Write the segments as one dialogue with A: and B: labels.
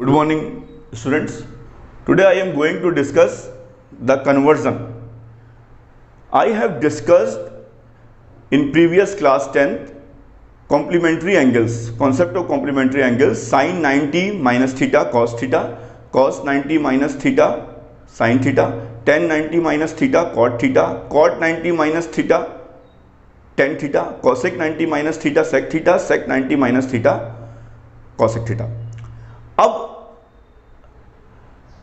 A: Good morning, students. Today I am going to discuss the conversion. I have discussed in previous class 10th complementary angles, concept of complementary angles, sin 90 minus theta cos theta, cos 90 minus theta sin theta, tan 90 minus theta cot theta, cot 90 minus theta tan theta, cosec 90 minus theta sec theta, sec 90 minus theta cosec theta.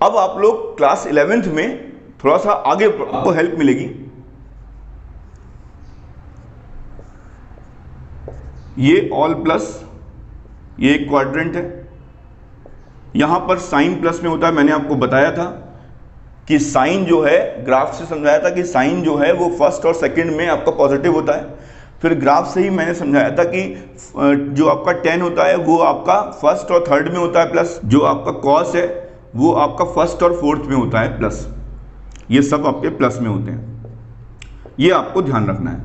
A: अब आप लोग class 11th में थोड़ा सा आगे आपको help मिलेगी। ये ऑल प्लस, ये एक क्वाड्रेंट है, यहां पर साइन प्लस में होता है। मैंने आपको बताया था कि साइन जो है, ग्राफ से समझाया था कि साइन जो है वो फर्स्ट और सेकंड में आपका पॉजिटिव होता है। फिर ग्राफ से ही मैंने समझाया था कि जो आपका टेन होता है वो आपका फर्स्ट और थर्ड में होता है प्लस, जो आपका कॉस है वो आपका फर्स्ट और फोर्थ में होता है प्लस। ये सब आपके प्लस में होते हैं, ये आपको ध्यान रखना है।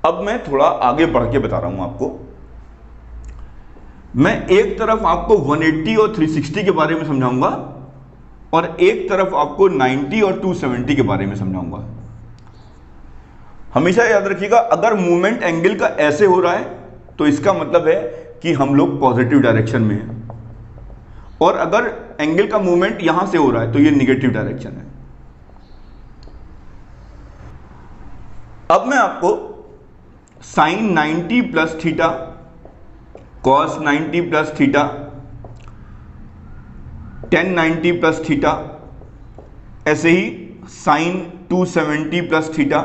A: अब मैं थोड़ा आगे बढ़ के बता रहा हूं आपको। मैं एक तरफ आपको 180 और 360 के बारे में समझाऊंगा और एक तरफ आपको 90 और 270 के बारे में समझाऊंगा। हमेशा याद रखिएगा, अगर मूवमेंट एंगल का ऐसे हो रहा है तो इसका मतलब है कि हम लोग पॉजिटिव डायरेक्शन में हैं, और अगर एंगल का मूवमेंट यहां से हो रहा है तो ये निगेटिव डायरेक्शन है। अब मैं आपको sine 90 plus theta, cos 90 plus theta, tan 90 plus theta, ऐसे ही sine 270 plus theta,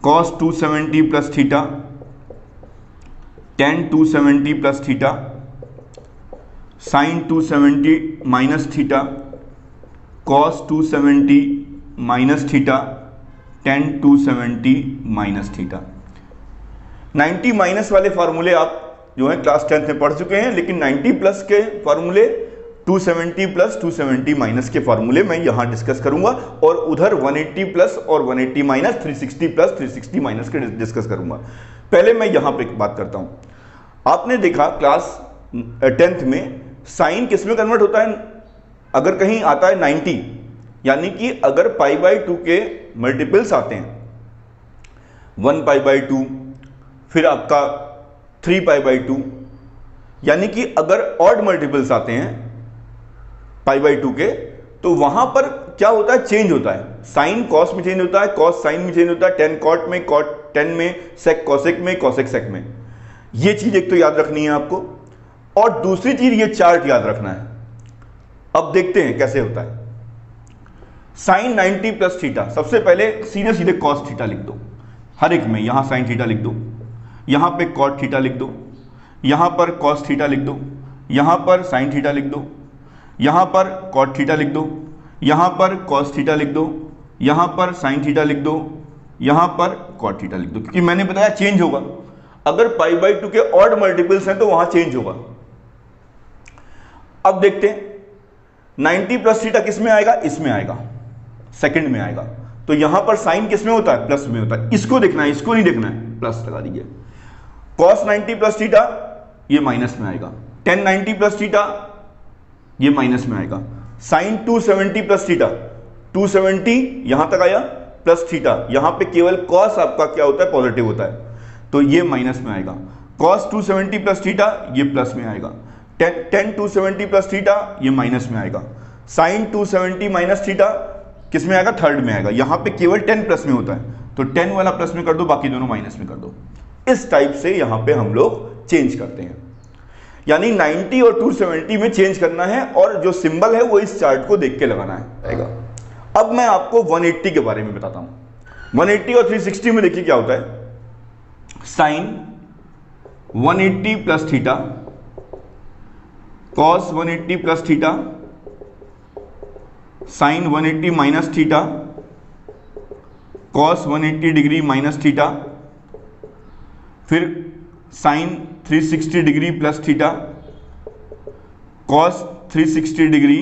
A: cos 270 plus theta, tan 270 plus theta, sine 270 minus theta, cos 270 minus theta, tan 270 minus theta. 90 minus वाले फार्मूले आप जो है क्लास 10th में पढ़ चुके हैं, लेकिन 90 प्लस के फार्मूले, 270 प्लस 270 माइनस के फार्मूले मैं यहां डिस्कस करूंगा, और उधर 180 प्लस और 180 माइनस, 360 प्लस 360 माइनस के डिस्कस करूंगा। पहले मैं यहां पे बात करता हूं। आपने देखा क्लास 10th में साइन किस में कन्वर्ट होता है? अगर कहीं आता है 90, यानी कि अगर π/2 के मल्टीपल्स आते हैं, 1 π/2, फिर आपका 3 π/2, यानी कि अगर ऑड मल्टीपल्स आते हैं π/2 के, तो वहां पर क्या होता है? चेंज होता है। साइन कॉस में चेंज होता है, कॉस साइन में चेंज होता है, टेन कॉट में, कॉट टेन में, सेक कॉसेक में, कॉसेक सेक में। ये चीज एक तो याद रखनी है आपको, और दूसरी चीज ये चार्ट याद रखना है। अब देखते हैं कैसे होता है। साइन 90 प्लस थीटा, सबसे पहले सीधे सीधे कॉस थीटा लिख दो हर एक में। यहां साइन थीटा लिख दो, यहां पे कॉट थीटा लिख दो, यहां पर कॉस थीटा लिख दो, यहां पर साइन थीटा लिख दो, यहां पर कॉट थीटा लिख दो, यहां पर कॉस थीटा लिख दो, यहां पर साइन थीटा लिख दो, यहां पर कॉट थीटा लिख दो, क्योंकि मैंने बताया चेंज होगा। अगर π/2 के ऑड मल्टीपल्स हैं तो वहां चेंज होगा। अब देखते हैं 90 प्लस थीटा किस में आएगा? इसमें आएगा, सेकंड में आएगा। तो यहां पर साइन किस में होता है? प्लस में होता है। इसको देखना है, इसको नहीं देखना है, प्लस लगा दीजिए। कॉस 90 प्लस थीटा ये माइनस में आएगा, टेन 90 प्लस थीटा ये माइनस में आएगा, साइन 270 प्लस थीटा, 270 यहां तक आया, प्लस थीटा, यहां पे केवल कॉस आपका क्या होता है? पॉजिटिव होता है, तो ये माइनस में आएगा। कॉस 270 प्लस थीटा ये प्लस में आएगा, टेन 270 प्लस थीटा ये माइनस में आएगा, साइन 270 माइनस थीटा किस में आएगा? थर्ड में आएगा। यहां पे केवल 10 प्लस में होता है, तो 10 वाला प्लस में कर दो, बाकी दोनों माइनस में कर दो। इस टाइप से यहां पे हम लोग चेंज करते हैं, यानी 90 और 270 में चेंज करना है, और जो सिंबल है वो इस चार्ट को देख के लगाना है। अब मैं आपको 180 के बारे में बताता हूं। 180 और 360 में देखिए क्या होता है। Sine 180 plus theta, cos 180 plus theta, sine 180 minus theta, cos 180 degree minus theta, फिर sine 360 degree plus theta, cos 360 degree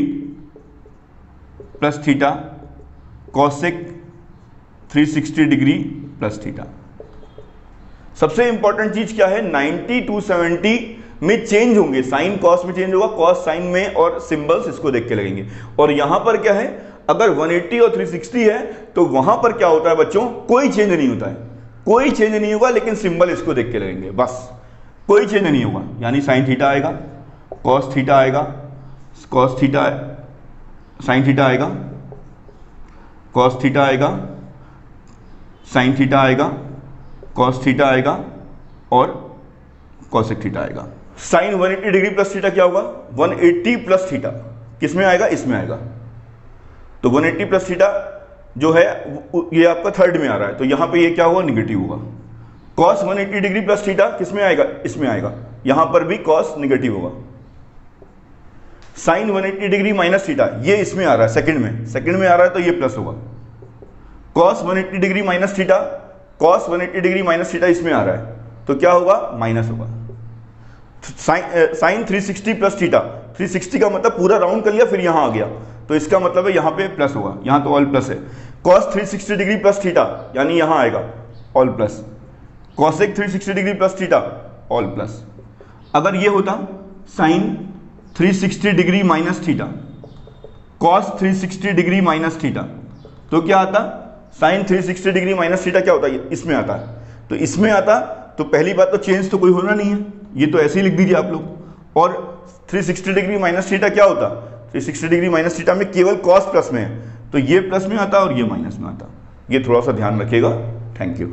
A: plus theta, cosec 360 degree plus theta. सबसे इंपॉर्टेंट चीज क्या है? 90 270 में चेंज होंगे, साइन कॉस में चेंज होगा, कॉस साइन में, और सिंबल्स इसको देख के लगेंगे। और यहां पर क्या है, अगर 180 और 360 है तो वहां पर क्या होता है बच्चों, कोई चेंज नहीं होता है, कोई चेंज नहीं होगा, लेकिन सिंबल इसको देख के लगेंगे, बस कोई चेंज नहीं होगा। यानी साइन थीटा आएगा, कॉस थीटा आएगा, कॉस थीटा, साइन थीटा आएगा, कॉस थीटा आएगा, साइन थीटा आएगा, कॉस थीटा आएगा और कॉसेक थीटा आएगा। साइन 180 डिग्री प्लस थीटा क्या होगा, 180 प्लस थीटा किस में आएगा, इसमें आएगा। तो 180 प्लस थीटा जो है ये आपका थर्ड में आ रहा है, तो यहां पे ये क्या होगा, निगेटिव होगा। कॉस 180 डिग्री प्लस थीटा किस में आएगा, इसमें आएगा, यहां पर भी कॉस निगेटिव होगा। साइन 180 डिग्री माइनस थीटा ये इसमें आ रहा है, सेकंड में आ रहा है, तो ये प्लस होगा। Cos 180 degree minus theta, cos 180 degree minus theta इसमें आ रहा है, तो क्या होगा, माइनस होगा। साइन 360 प्लस थीटा, 360 का मतलब पूरा राउंड कर लिया फिर यहां आ गया, तो इसका मतलब है यहां पे प्लस होगा, यहां तो ऑल प्लस है। कॉस 360 डिग्री प्लस थीटा यानी यहां आएगा all plus, cosec 360 degree plus theta all plus. अगर ये होता sine 360 degree minus theta, cos 360 degree minus theta, तो क्या आता, साइन 360 डिग्री माइनस थीटा क्या होता है, इसमें आता है। तो इसमें आता तो पहली बात तो चेंज तो कोई होना नहीं है, ये तो ऐसे ही लिख दीजिए आप लोग। और 360 डिग्री माइनस थीटा क्या होता, 360 डिग्री माइनस थीटा में केवल कॉस प्लस में है, तो ये प्लस में आता और ये माइनस में आता। ये थोड़ा सा ध्यान रखिएगा। Thank you.